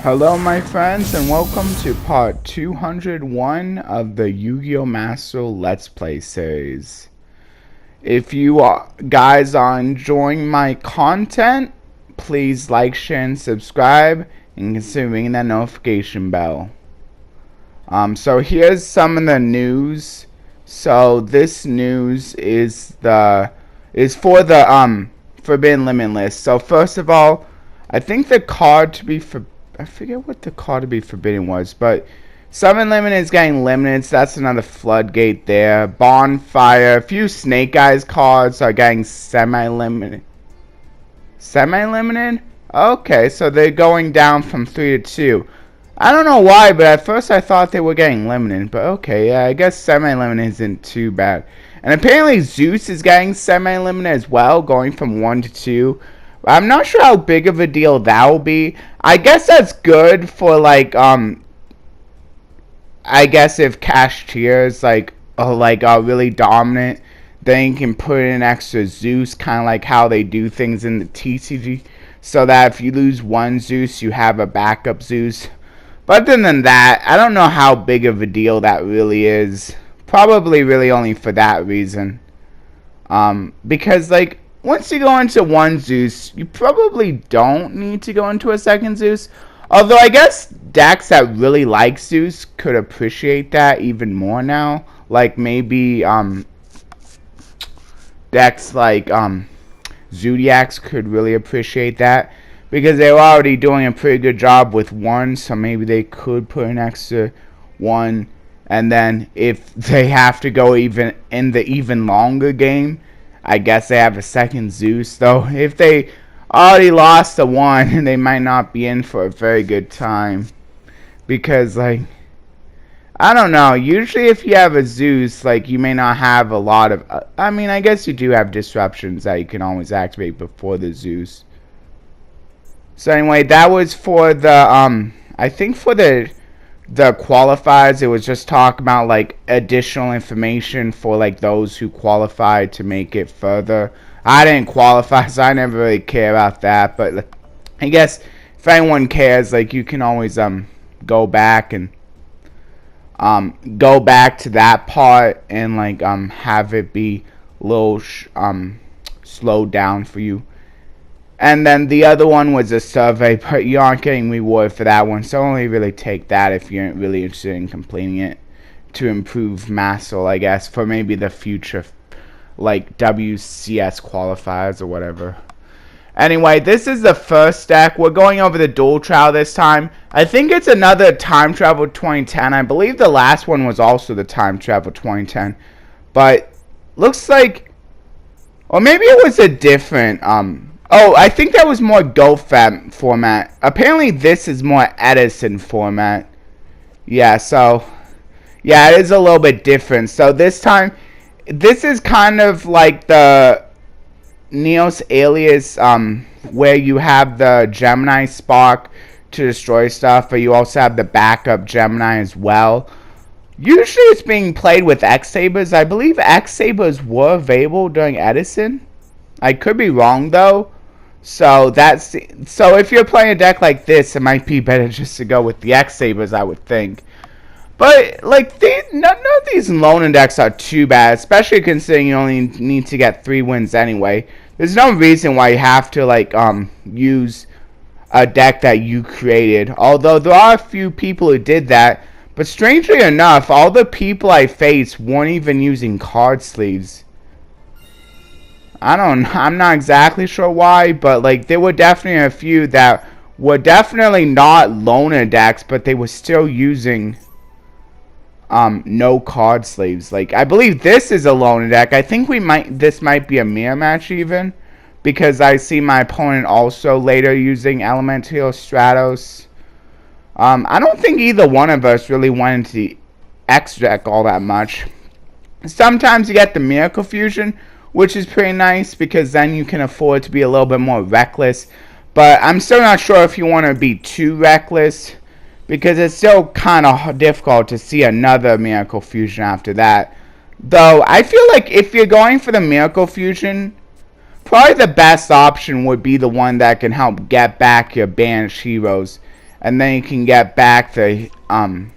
Hello my friends and welcome to part 201 of the Yu-Gi-Oh! Master Let's Play series. If you guys are enjoying my content, please like, share, and subscribe, and consider ringing that notification bell. So here's some of the news. So this news is for the Forbidden Limit list. So first of all, I think the card to be I forget what the card to be forbidden was, but Summon Limit is getting limited, so that's another floodgate there. Bonfire, a few Snake Eyes cards are getting semi-limited. Semi-limited? Okay, so they're going down from 3 to 2. I don't know why, but at first I thought they were getting limited, but okay, yeah, I guess semi-limited isn't too bad. And apparently Zeus is getting semi-limited as well, going from 1 to 2. I'm not sure how big of a deal that will be. I guess that's good for like I guess if cashiers are really dominant, then you can put in extra Zeus, kind of like how they do things in the TCG, so that if you lose one Zeus, you have a backup Zeus. But other than that, I don't know how big of a deal that really is. Probably really only for that reason. Because like, once you go into one Zeus, you probably don't need to go into a second Zeus. Although I guess decks that really like Zeus could appreciate that even more now. Like maybe decks like Zodiacs could really appreciate that. Because they were already doing a pretty good job with one, so maybe they could put an extra one. And then if they have to go even in the even longer game, I guess they have a second Zeus, though. If they already lost the one, they might not be in for a very good time. Because, like, I don't know. Usually if you have a Zeus, like, you may not have a lot of... I mean, I guess you do have disruptions that you can always activate before the Zeus. So anyway, that was for the, I think for the qualifiers. It was just talking about like additional information for like those who qualified to make it further. I didn't qualify, so I never really care about that, but I guess if anyone cares, like, you can always go back and go back to that part and like have it be a little slowed down for you. And then the other one was a survey, but you aren't getting reward for that one, so only really take that if you're really interested in completing it to improve Massel, I guess, for maybe the future, like WCS qualifiers or whatever. Anyway, this is the first deck. We're going over the Duel Trial this time. I think it's another Time Travel 2010. I believe the last one was also the Time Travel 2010. But looks like, or maybe it was a different, oh, I think that was more GoFam format. Apparently this is more Edison format. Yeah, so, yeah, it is a little bit different. So this time, this is kind of like the Neos Alias, where you have the Gemini Spark to destroy stuff, but you also have the backup Gemini as well. Usually it's being played with X-Sabers. I believe X-Sabers were available during Edison. I could be wrong though. So if you're playing a deck like this, it might be better just to go with the X-Sabers, I would think. But like none of these loner decks are too bad, especially considering you only need to get 3 wins anyway. There's no reason why you have to like use a deck that you created. Although there are a few people who did that, but strangely enough, all the people I faced weren't even using card sleeves. I'm not exactly sure why, but like there were definitely a few that were definitely not loner decks, but they were still using no card sleeves. Like I believe this is a loner deck. I think this might be a mirror match even, because I see my opponent also later using Elemental Stratos. I don't think either one of us really went into the X deck all that much. Sometimes you get the Miracle Fusion, which is pretty nice because then you can afford to be a little bit more reckless. But I'm still not sure if you want to be too reckless, because it's still kind of difficult to see another Miracle Fusion after that. Though I feel like if you're going for the Miracle Fusion, probably the best option would be the one that can help get back your banished heroes. and then you can get back the and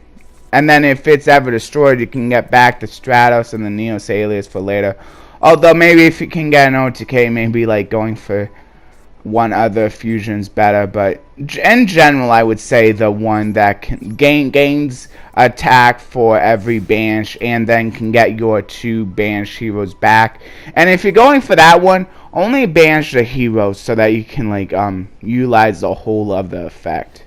then if it's ever destroyed, you can get back the Stratos and the Neos alias for later. Although maybe if you can get an OTK, maybe like going for one other fusion's better. But in general, I would say the one that can gains attack for every Banish and then can get your 2 Banish heroes back. And if you're going for that one, only banish the heroes so that you can like utilize the whole of the effect.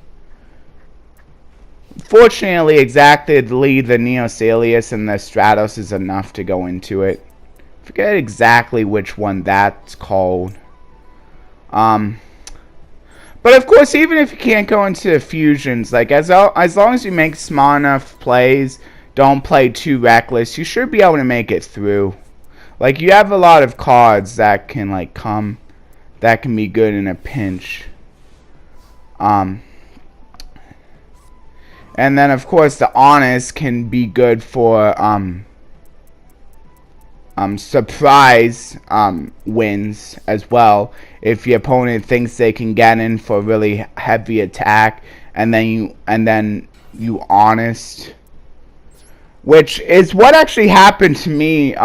Fortunately, exactly the Neos alias and the Stratos is enough to go into it. Forget exactly which one that's called. But of course, even if you can't go into the fusions, like as long as you make small enough plays, don't play too reckless, you should be able to make it through. Like you have a lot of cards that can like that can be good in a pinch. And then of course the Honest can be good for surprise wins as well. If your opponent thinks they can get in for really heavy attack, and then you Honest, which is what actually happened to me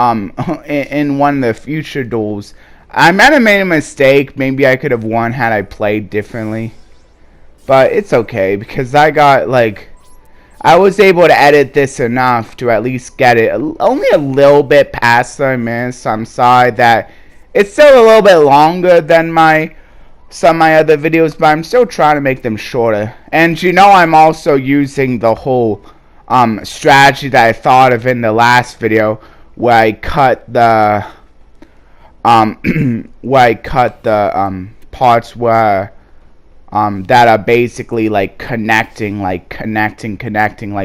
in one of the future duels. I might have made a mistake. Maybe I could have won had I played differently, but it's okay because I was able to edit this enough to at least get it only a little bit past 30 minutes. I'm sorry that it's still a little bit longer than some of my other videos, but I'm still trying to make them shorter. And you know, I'm also using the whole strategy that I thought of in the last video, where I cut the parts where that are basically like connecting, like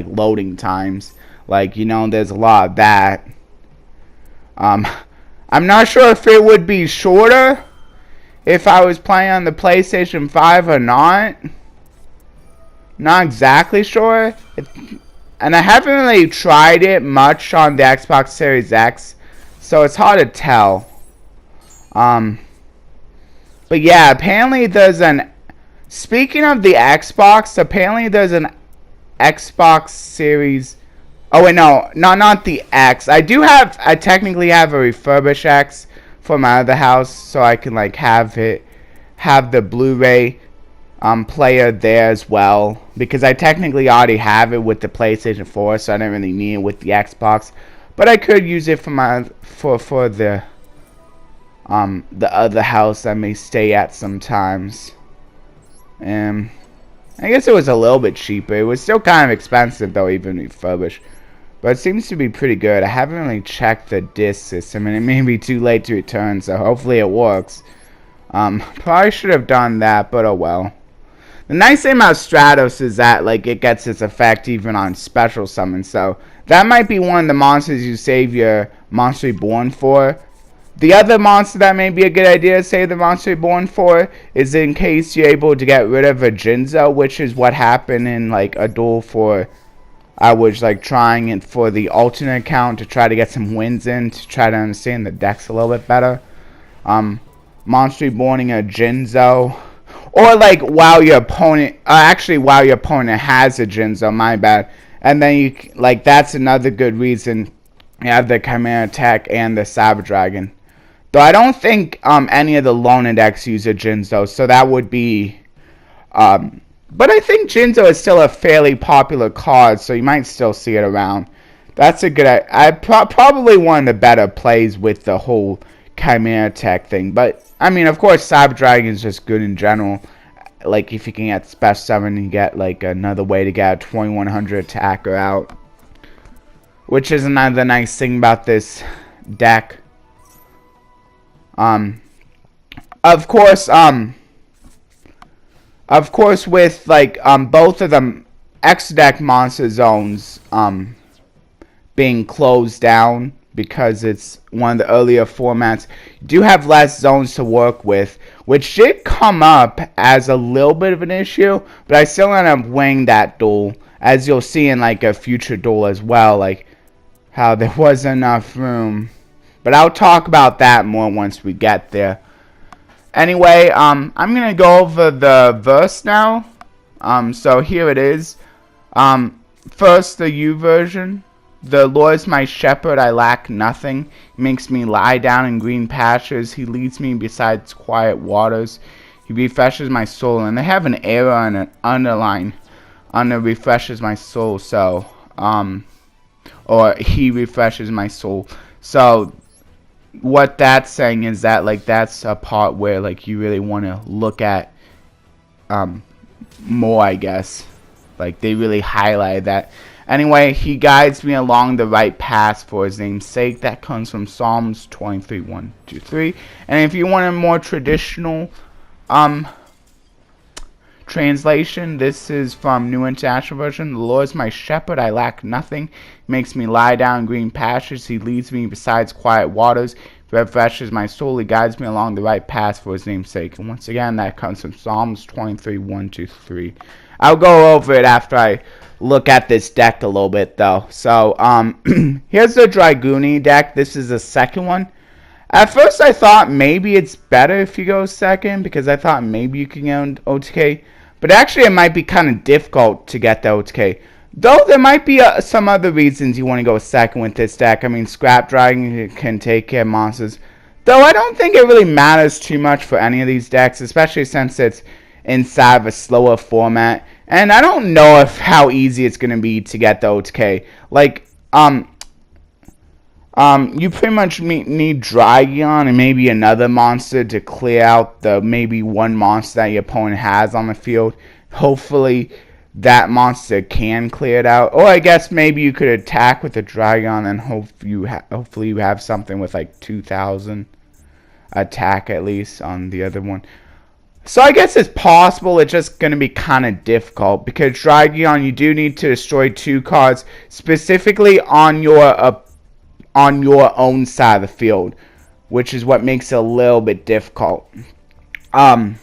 loading times. Like, you know, there's a lot of that. I'm not sure if it would be shorter if I was playing on the PlayStation 5 or not. Not exactly sure. And I haven't really tried it much on the Xbox Series X, so it's hard to tell. But yeah, apparently there's an... Speaking of the Xbox, apparently there's an Xbox Series... Oh wait, no, not the X. I technically have a refurbished X for my other house, so I can like have the Blu-ray player there as well, because I technically already have it with the PlayStation 4, so I don't really need it with the Xbox. But I could use it for the other house I may stay at sometimes. I guess it was a little bit cheaper. It was still kind of expensive though, even refurbished. But it seems to be pretty good. I haven't really checked the disc system, and it may be too late to return, so hopefully it works. Probably should have done that, but oh well. The nice thing about Stratos is that like it gets its effect even on special summons, so that might be one of the monsters you save your Monster Reborn for. The other monster that may be a good idea to save the Monster Reborn for is in case you're able to get rid of a Jinzo, which is what happened in like a duel for... I was like trying it for the alternate account to try to get some wins in, to try to understand the decks a little bit better. Monster Reborning a Jinzo, or like while your opponent has a Jinzo, my bad, and then you like that's another good reason you have the Chimera Attack and the Saber Dragon. Though I don't think any of the Lona decks use a Jinzo, so that would be but I think Jinzo is still a fairly popular card, so you might still see it around. That's a good... probably one of the better plays with the whole Chimera Tech thing. But, I mean, of course, Saber Dragon is just good in general. Like, if you can get Special Summon, you get, like, another way to get a 2100 attacker out. Which is another nice thing about this deck. Of course, with like both of them X deck monster zones being closed down because it's one of the earlier formats, you do have less zones to work with, which did come up as a little bit of an issue, but I still end up winning that duel, as you'll see in like a future duel as well, like how there wasn't enough room. But I'll talk about that more once we get there. Anyway, I'm going to go over the verse now. So here it is. First, the U version. The Lord is my shepherd, I lack nothing. He makes me lie down in green pastures. He leads me beside quiet waters. He refreshes my soul. And they have an error and an underline under refreshes my soul. So, or he refreshes my soul. So, what that's saying is that, like, that's a part where, like, you really want to look at, more, I guess. Like, they really highlight that. Anyway, he guides me along the right path for his name's sake. That comes from Psalms 23, 1, 2, 3. And if you want a more traditional translation, this is from New International Version. The Lord is my shepherd, I lack nothing. He makes me lie down in green pastures. He leads me beside quiet waters. He refreshes my soul. He guides me along the right path for his name's sake. And once again, that comes from Psalms 23, 1, 2, 3. I'll go over it after I look at this deck a little bit, though. So, here's the Dragunity deck. This is the second one. At first, I thought maybe it's better if you go second, because I thought maybe you can get OTK. But actually, it might be kind of difficult to get the OTK. Though, there might be some other reasons you want to go second with this deck. I mean, Scrap Dragon can take care of monsters. Though, I don't think it really matters too much for any of these decks, especially since it's inside of a slower format. And I don't know how easy it's going to be to get the OTK. Like, you pretty much need Dragunity and maybe another monster to clear out the maybe one monster that your opponent has on the field. Hopefully, that monster can clear it out. Or I guess maybe you could attack with the Dragunity and hopefully you have something with like 2,000 attack at least on the other one. So I guess it's possible. It's just going to be kind of difficult because Dragunity, you do need to destroy 2 cards specifically on your own side of the field, which is what makes it a little bit difficult. And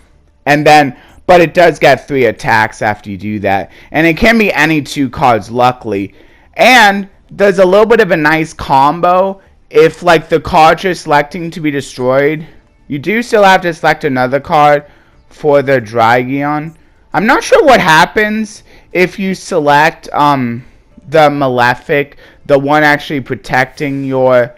then, but it does get 3 attacks after you do that, and it can be any 2 cards, luckily. And there's a little bit of a nice combo if, like, the cards you're selecting to be destroyed, you do still have to select another card for the Dragunity. I'm not sure what happens if you select the Malefic, the one actually protecting your...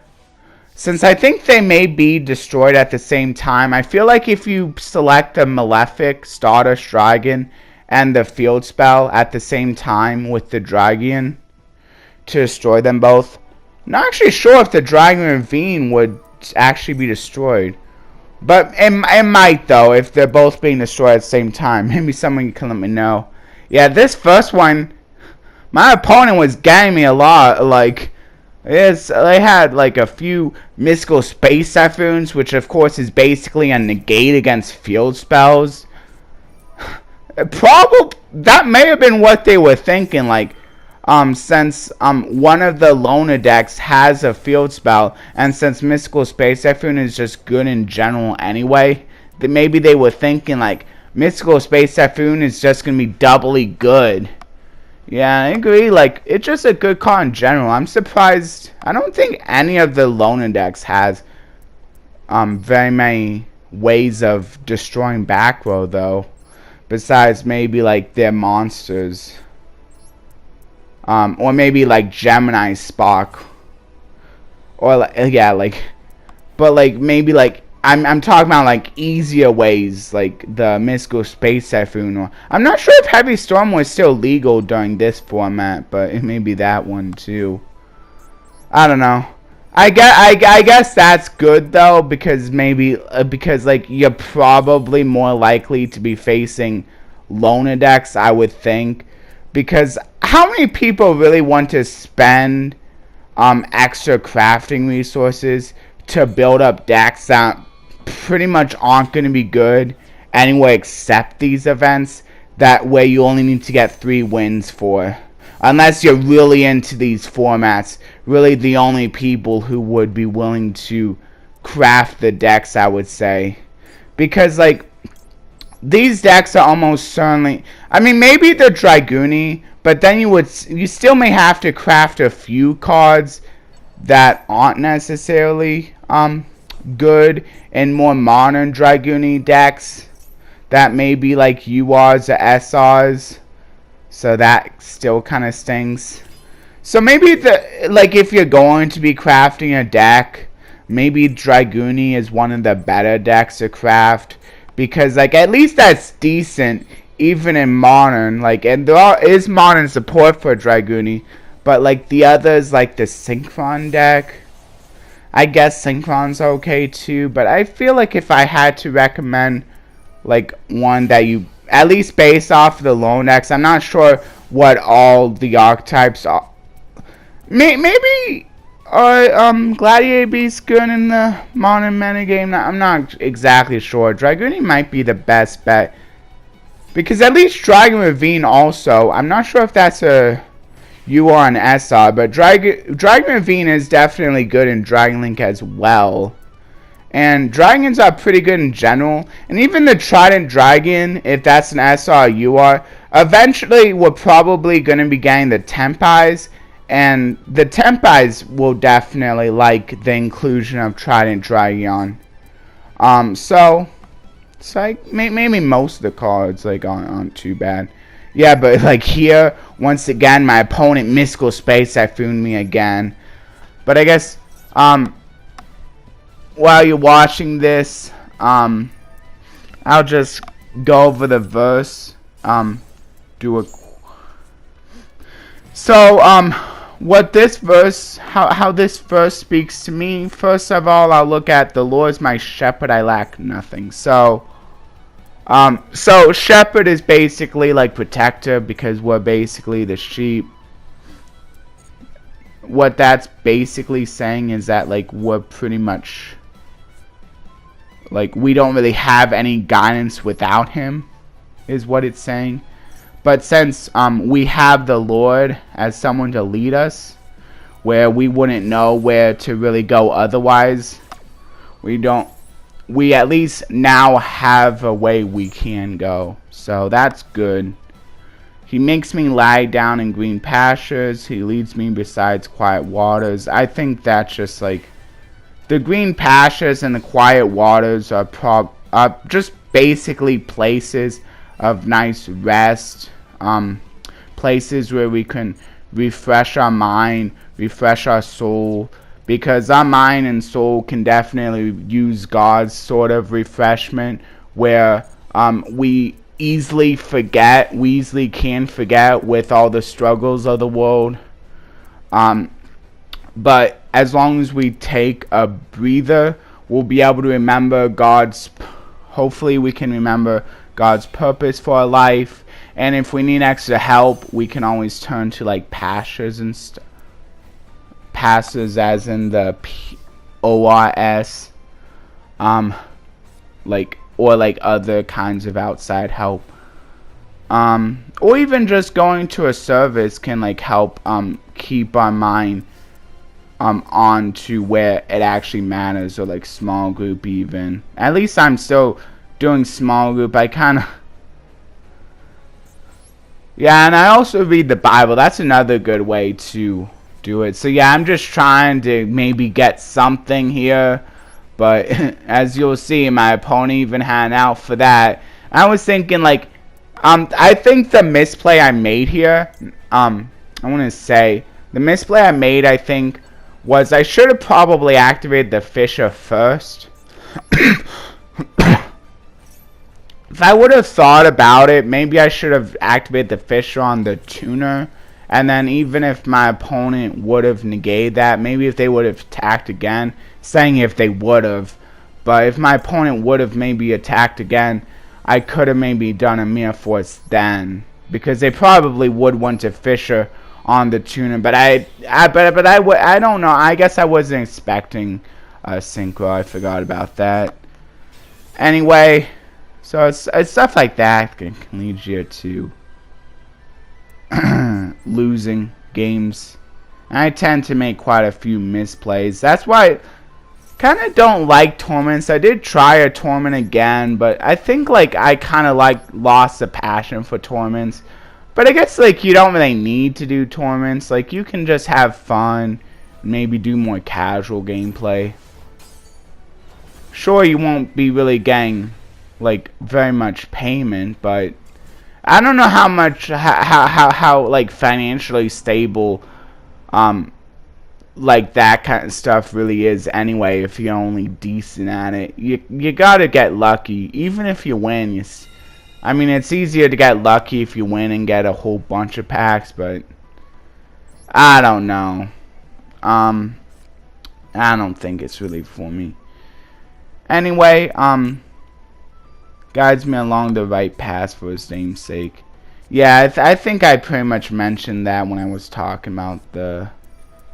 Since I think they may be destroyed at the same time, I feel like if you select the Malefic, Stardust Dragon, and the field spell at the same time with the Dragunity to destroy them both, I'm not actually sure if the Dragon Ravine would actually be destroyed. But it might, though, if they're both being destroyed at the same time. Maybe someone can let me know. Yeah, this first one, my opponent was getting me a lot. Like, they had, like, a few mystical space typhoons, which, of course, is basically a negate against field spells. That may have been what they were thinking, like, since one of the loner decks has a field spell, and since Mystical Space Typhoon is just good in general anyway, that maybe they were thinking like Mystical Space Typhoon is just gonna be doubly good. Yeah, I agree. Like, it's just a good card in general. I'm surprised. I don't think any of the loner decks has very many ways of destroying back row, though, besides maybe like their monsters. Or maybe like Gemini Spark, or but like maybe like I'm talking about like easier ways, like the Mystical Space Typhoon. Or I'm not sure if Heavy Storm was still legal during this format, but it may be that one too. I don't know. I guess that's good though, because maybe because like you're probably more likely to be facing loner decks, I would think. Because how many people really want to spend extra crafting resources to build up decks that pretty much aren't going to be good anyway except these events, that way you only need to get 3 wins for? Unless you're really into these formats, really the only people who would be willing to craft the decks, I would say. Because, like, these decks are almost certainly... I mean, maybe the Dragunity, but then you still may have to craft a few cards that aren't necessarily good in more modern Dragunity decks. that may be like URs or SRs. So that still kind of stings. So maybe if you're going to be crafting a deck, maybe Dragunity is one of the better decks to craft, because like at least that's decent even in modern. Like, and there is modern support for Dragunity, but like the others, like the Synchron deck, I guess Synchron's okay too. But I feel like if I had to recommend like one that you, at least based off of the lone decks, I'm not sure what all the archetypes are. Maybe Gladiator Beast's good in the modern metagame. I'm not exactly sure. Dragunity might be the best bet, because at least Dragon Ravine also, I'm not sure if that's a UR and SR, but Dragon Ravine is definitely good in Dragon Link as well. And dragons are pretty good in general. And even the Trident Dragon, if that's an SR or UR, eventually we're probably going to be getting the Tempais. And the Tempais will definitely like the inclusion of Trident Dragon. So it's like maybe most of the cards like aren't too bad. Yeah, but like here, once again, my opponent Mystical Space Typhoon me again. But I guess while you're watching this, I'll just go over the verse. What this verse, how this verse speaks to me. First of all, I'll look at the Lord is my shepherd, I lack nothing. So shepherd is basically like protector, because we're basically the sheep. What that's basically saying is that like we're pretty much like we don't really have any guidance without him, is what it's saying. But since we have the Lord as someone to lead us, where we wouldn't know where to really go otherwise, we at least now have a way we can go. So that's good. He makes me lie down in green pastures. He leads me beside quiet waters. I think that's just like the green pastures and the quiet waters are just basically places of nice rest. Places where we can refresh our mind, refresh our soul, because our mind and soul can definitely use God's sort of refreshment, where we easily can forget with all the struggles of the world. But as long as we take a breather, we'll be able to remember hopefully we can remember God's purpose for our life. And if we need extra help, we can always turn to like pastures and stuff. Pastors as in the PORS. Or like other kinds of outside help. Or even just going to a service can like help keep our mind on to where it actually matters, or like small group even. At least I'm still doing small group. I kind of... Yeah, and I also read the Bible. That's another good way to do it. So yeah, I'm just trying to maybe get something here. But as you'll see, my opponent even had out for that. I was thinking like, I think the misplay I made here, I want to say, the misplay I made, I think, was I should have probably activated the Fisher first. If I would have thought about it, maybe I should have activated the Fisher on the Tuner. And then even if my opponent would have negated that, maybe if they would have attacked again, saying if they would have. But if my opponent would have maybe attacked again, I could have maybe done a Mere Force then. Because they probably would want to Fisher on the Tuner. But I don't know. I guess I wasn't expecting a Synchro. I forgot about that. Anyway... So it's stuff like that can lead you to losing games. And I tend to make quite a few misplays. That's why I kind of don't like tournaments. I did try a tournament again, but I think like I kind of like lost the passion for tournaments. But I guess like you don't really need to do tournaments. Like you can just have fun, maybe do more casual gameplay. Sure, you won't be really getting like very much payment, but I don't know how much how like financially stable like that kind of stuff really is anyway. If you're only decent at it, you gotta get lucky. Even if you win, I mean, it's easier to get lucky if you win and get a whole bunch of packs, but I don't know. I don't think it's really for me. Anyway, guides me along the right path for his name's sake. Yeah, I think I pretty much mentioned that when I was talking about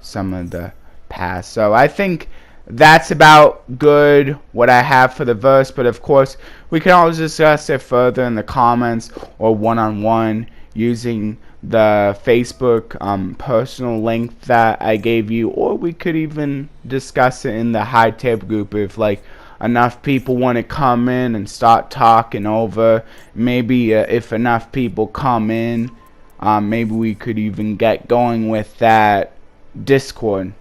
some of the past. So I think that's about good what I have for the verse, but of course we can always discuss it further in the comments or one-on-one using the Facebook personal link that I gave you, or we could even discuss it in the high tip group if like enough people want to come in and start talking over. Maybe if enough people come in, maybe we could even get going with that Discord.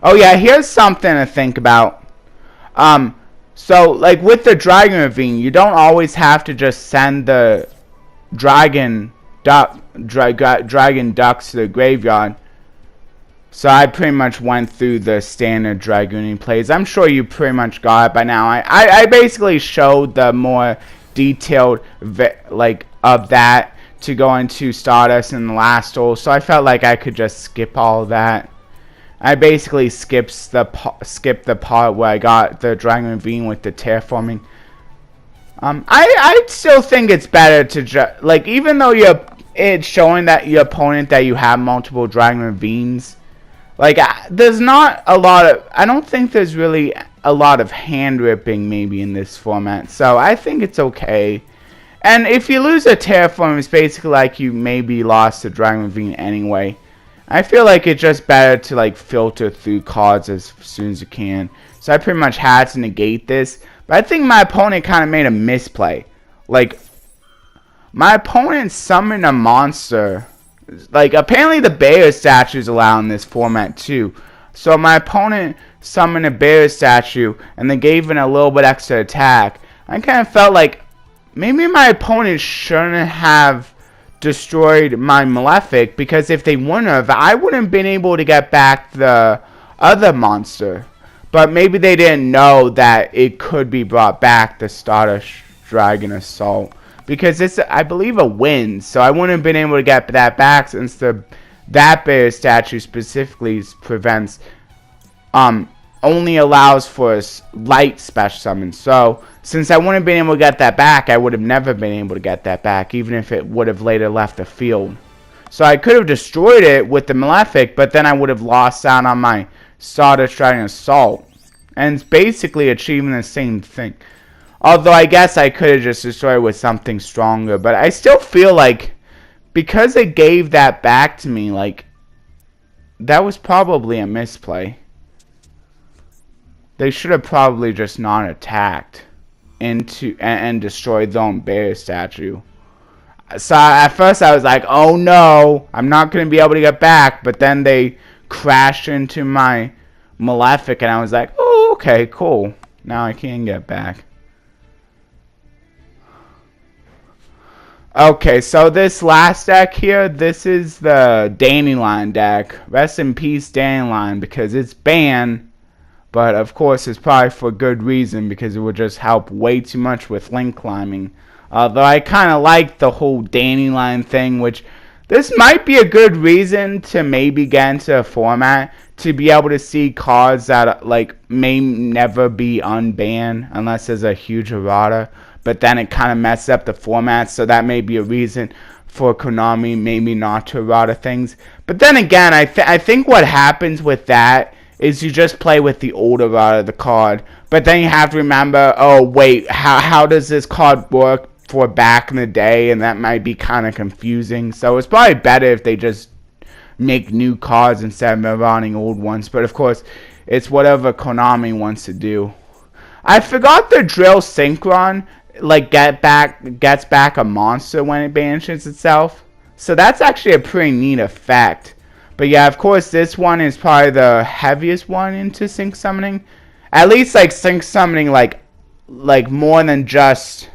Oh yeah, here's something to think about. So like with the Dragon Ravine, you don't always have to just send the dragon ducks to the graveyard. So I pretty much went through the standard Dragunity plays. I'm sure you pretty much got it by now. I basically showed the more detailed like of that to go into Stardust in the last duel. So I felt like I could just skip all of that. I basically skipped the part where I got the Dragon Ravine with the terraforming. I still think it's better to like, even though it's showing that your opponent that you have multiple Dragon Ravines. Like, there's not a lot of, I don't think there's really a lot of hand ripping maybe in this format. So I think it's okay. And if you lose a terraform, it's basically like you maybe lost a Dragon Ravine anyway. I feel like it's just better to like filter through cards as soon as you can. So I pretty much had to negate this. But I think my opponent kind of made a misplay. Like, my opponent summoned a monster. Like, apparently the bear statue is allowed in this format too. So my opponent summoned a bear statue and then gave it a little bit extra attack. I kind of felt like maybe my opponent shouldn't have destroyed my Malefic, because if they wouldn't have, I wouldn't have been able to get back the other monster. But maybe they didn't know that it could be brought back, the Stardust Dragon Assault. Because it's, I believe, a win. So I wouldn't have been able to get that back since that bear statue specifically prevents, only allows for light special summons. So since I wouldn't have been able to get that back, I would have never been able to get that back, even if it would have later left the field. So I could have destroyed it with the Malefic, but then I would have lost out on my Stardust Dragon Assault. And it's basically achieving the same thing. Although I guess I could have just destroyed it with something stronger. But I still feel like, because it gave that back to me, like, that was probably a misplay. They should have probably just not attacked and destroyed their own bear statue. So at first I was like, oh no, I'm not going to be able to get back. But then they crashed into my Malefic and I was like, oh, okay, cool. Now I can get back. Okay, so this last deck here, this is the Dandylion deck. Rest in peace, Dandylion, because it's banned. But of course, it's probably for good reason, because it would just help way too much with link climbing. Although I kind of like the whole Dandylion thing, which this might be a good reason to maybe get into a format to be able to see cards that like may never be unbanned unless there's a huge errata. But then it kind of messes up the format, so that may be a reason for Konami maybe not to errata things. But then again, I think what happens with that is you just play with the old errata of the card. But then you have to remember, oh wait, how does this card work for back in the day? And that might be kind of confusing. So it's probably better if they just make new cards instead of errating old ones. But of course, it's whatever Konami wants to do. I forgot the Drill Synchron like gets back a monster when it banishes itself. So that's actually a pretty neat effect. But yeah, of course, this one is probably the heaviest one into sync summoning. At least like sync summoning like more than just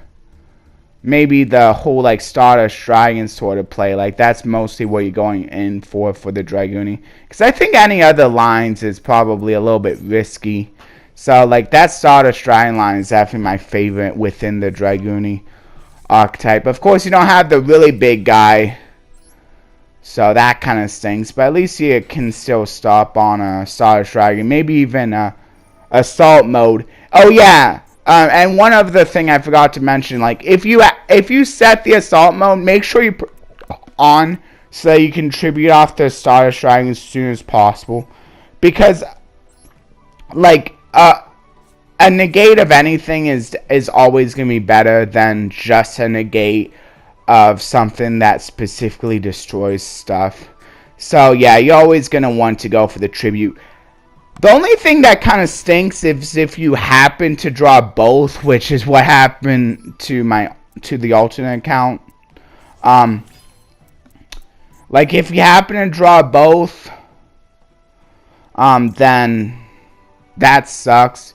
maybe the whole like Stardust Dragon sort of play. Like that's mostly what you're going in for the Dragunity. Because I think any other lines is probably a little bit risky. So like that Stardust Dragon line is definitely my favorite within the Dragunity archetype. Of course, you don't have the really big guy, so that kind of stinks. But at least you can still stop on a Stardust Dragon. Maybe even assault mode. Oh yeah. And one other thing I forgot to mention, like if you set the assault mode, make sure you put on so that you can tribute off the Stardust Dragon as soon as possible, because like a negate of anything is always gonna be better than just a negate of something that specifically destroys stuff. So yeah, you're always gonna want to go for the tribute. The only thing that kind of stinks is if you happen to draw both, which is what happened to the alternate account. Like if you happen to draw both, then that sucks.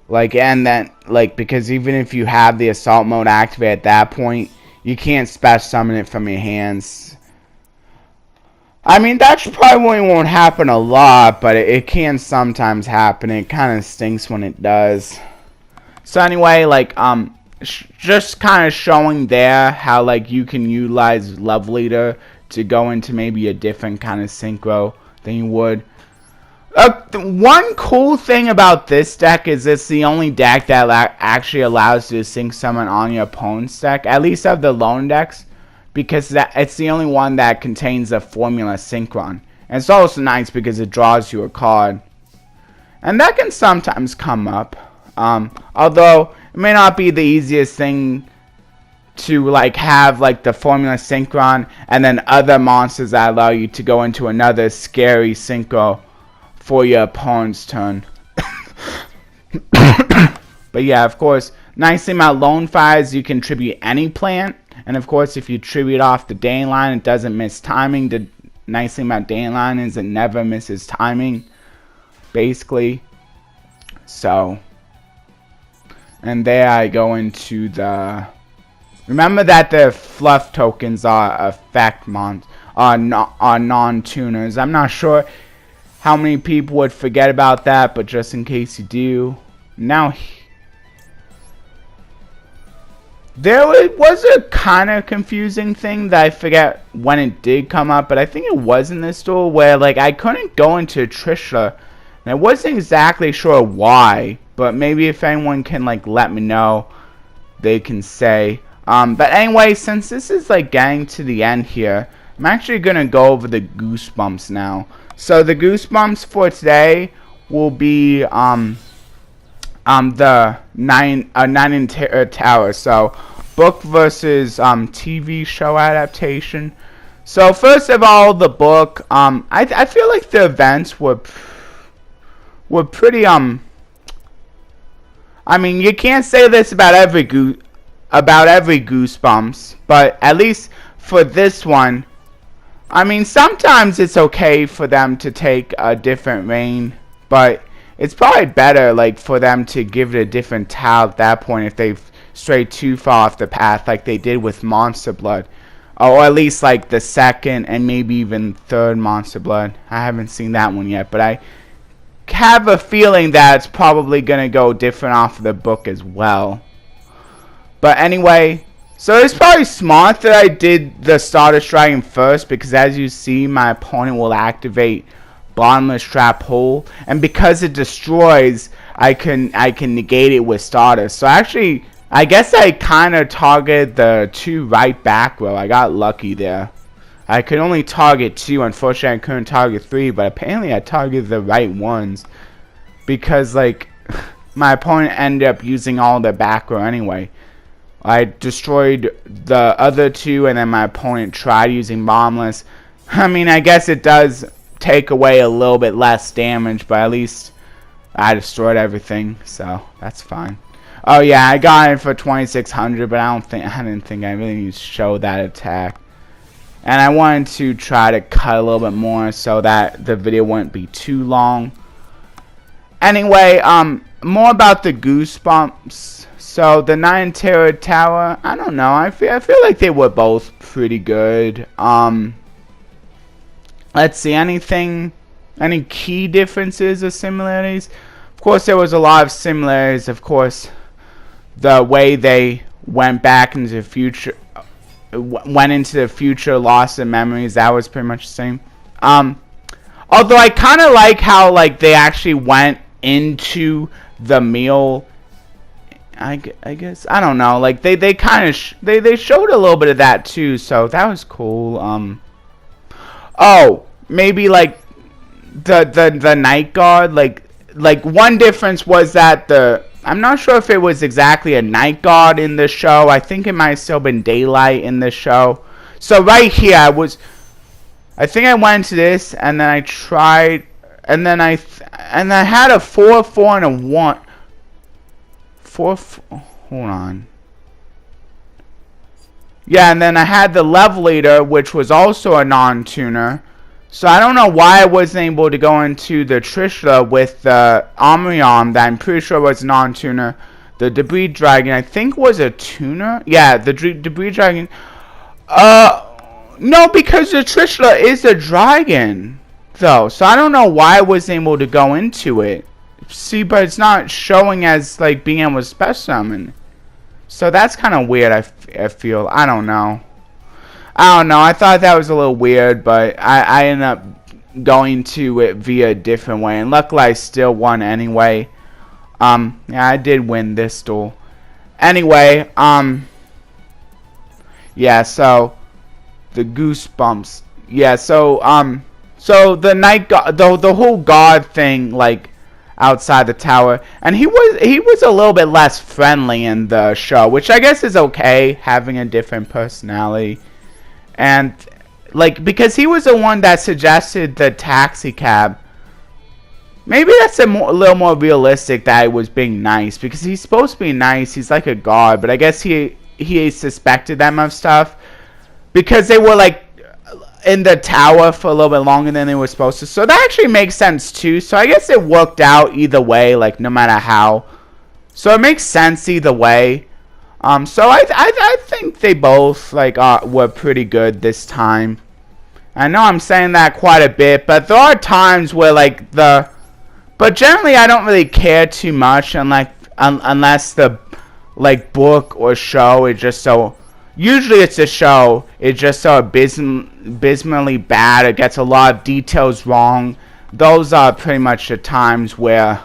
Like, and then like because even if you have the assault mode activated at that point, you can't special summon it from your hands. I mean, that probably won't happen a lot, but it can sometimes happen. It kind of stinks when it does. So anyway, like, just kind of showing there how, like, you can utilize Love Leader to go into maybe a different kind of synchro than you would. One cool thing about this deck is it's the only deck that actually allows you to sync summon on your opponent's deck, at least of the lone decks. Because it's the only one that contains a formula synchron. And it's also nice because it draws you a card. And that can sometimes come up. Although it may not be the easiest thing to like have like the formula synchron and then other monsters that allow you to go into another scary synchro for your opponent's turn. But yeah, of course, nice thing about Lone Fires, you can tribute any plant. And of course, if you tribute off the Dandylion, it doesn't miss timing. The nice thing about Dandylion is it never misses timing, basically. So, and there I go into the. Remember that the fluff tokens are effect are non-tuners. I'm not sure how many people would forget about that, but just in case you do, now. There was a kind of confusing thing that I forget when it did come up, but I think it was in this duel where like I couldn't go into Trisha, and I wasn't exactly sure why, but maybe if anyone can like let me know, they can say. But anyway, since this is like getting to the end here, I'm actually gonna go over the Goosebumps now. So the Goosebumps for today will be the Nine in Tower. So book versus TV show adaptation. So first of all, the book. I feel like the events were pretty. I mean, you can't say this about every Goosebumps, but at least for this one, I mean, sometimes it's okay for them to take a different reign, but it's probably better, like, for them to give it a different tile at that point if they've strayed too far off the path, like they did with Monster Blood. Or at least, like, the second and maybe even third Monster Blood. I haven't seen that one yet, but I have a feeling that it's probably going to go different off of the book as well. But anyway, so it's probably smart that I did the Stardust Dragon first, because as you see, my opponent will activate Bottomless Trap Hole, and because it destroys, I can negate it with Stardust. So actually, I guess I kind of targeted the two right back row. I got lucky there. I could only target two. Unfortunately, I couldn't target three, but apparently I targeted the right ones because like my opponent ended up using all the back row anyway. I destroyed the other two, and then my opponent tried using Bottomless. I mean, I guess it does take away a little bit less damage, but at least I destroyed everything, so that's fine. Oh yeah, I got it for 2600, but I didn't think I really need to show that attack. And I wanted to try to cut a little bit more so that the video wouldn't be too long. Anyway, more about the Goosebumps. So the Nine Terror Tower, I don't know. I feel like they were both pretty good. Let's see, any key differences or similarities? Of course, there was a lot of similarities. Of course, the way they went back into the future, lost in memories, that was pretty much the same. Although I kind of like how like they actually went into the meal. I guess I don't know. Like they kind of they showed a little bit of that too, so that was cool. Oh, maybe like the night guard. Like one difference was that I'm not sure if it was exactly a night guard in the show. I think it might have still been daylight in the show. So right here, I think I went to this, and then I tried, and then I had a 4, 4, and a 1. 4, hold on. Yeah, and then I had the Levelator, which was also a non-tuner. So I don't know why I wasn't able to go into the Trishula with the Omrion that I'm pretty sure was non-tuner. The Debris Dragon, I think, was a tuner. Yeah, the Debris Dragon. No, because the Trishula is a dragon, though. So I don't know why I wasn't able to go into it. See, but it's not showing as like being able to special summon. So that's kind of weird. I feel. I don't know. I thought that was a little weird, but I ended up going to it via a different way, and luckily I still won anyway. Yeah, I did win this duel. Anyway, yeah. So the Goosebumps. Yeah. So the night god, the whole god thing, like outside the tower, and he was a little bit less friendly in the show, which I guess is okay, having a different personality. And like, because he was the one that suggested the taxi cab. Maybe that's a little more realistic that he was being nice, because he's supposed to be nice. He's like a god, but I guess he suspected them of stuff because they were like in the tower for a little bit longer than they were supposed to. So that actually makes sense too. So I guess it worked out either way, like no matter how. So it makes sense either way. So I think they both like were pretty good this time. I know I'm saying that quite a bit, but there are times where like but generally I don't really care too much, unless the like book or show is just so. Usually it's a show. It's just so abysmally bad. It gets a lot of details wrong. Those are pretty much the times where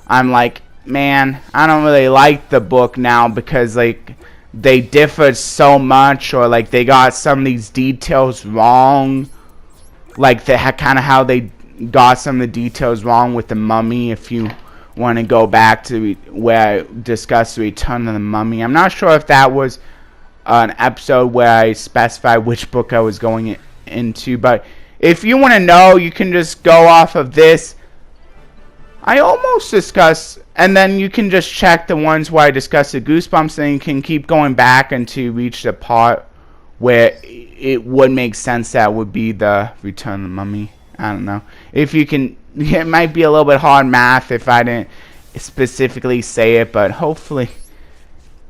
I'm like, man, I don't really like the book now, because like they differed so much, or like they got some of these details wrong, like they had kind of how they got some of the details wrong with the Mummy. If you want to go back to where I discussed the Return of the Mummy, I'm not sure if that was an episode where I specified which book I was going into, but if you want to know, you can just go off of this. I almost discussed, and then you can just check the ones where I discussed the Goosebumps, and you can keep going back until you reach the part where it would make sense that would be the Return of the Mummy. I don't know. If you can, it might be a little bit hard math if I didn't specifically say it, but hopefully,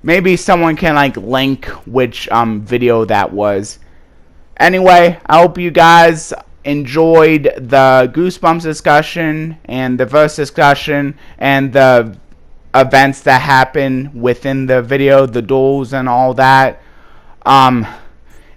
maybe someone can like link which video that was. Anyway, I hope you guys enjoyed the Goosebumps discussion and the verse discussion and the events that happen within the video, the duels and all that.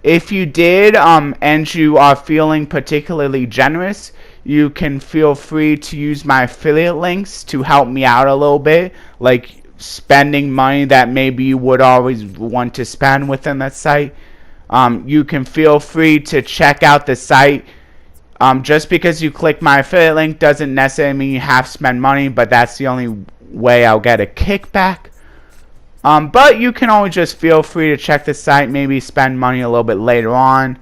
If you did and you are feeling particularly generous, you can feel free to use my affiliate links to help me out a little bit, like spending money that maybe you would always want to spend within that site. You can feel free to check out the site. Just because you click my affiliate link doesn't necessarily mean you have to spend money, but that's the only way I'll get a kickback. But you can always just feel free to check the site, maybe spend money a little bit later on.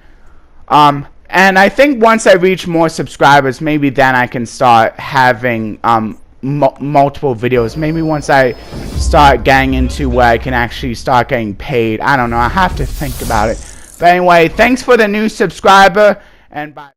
And I think once I reach more subscribers, maybe then I can start having multiple videos. Maybe once I start getting into where I can actually start getting paid. I don't know. I have to think about it. But anyway, thanks for the new subscriber, and bye.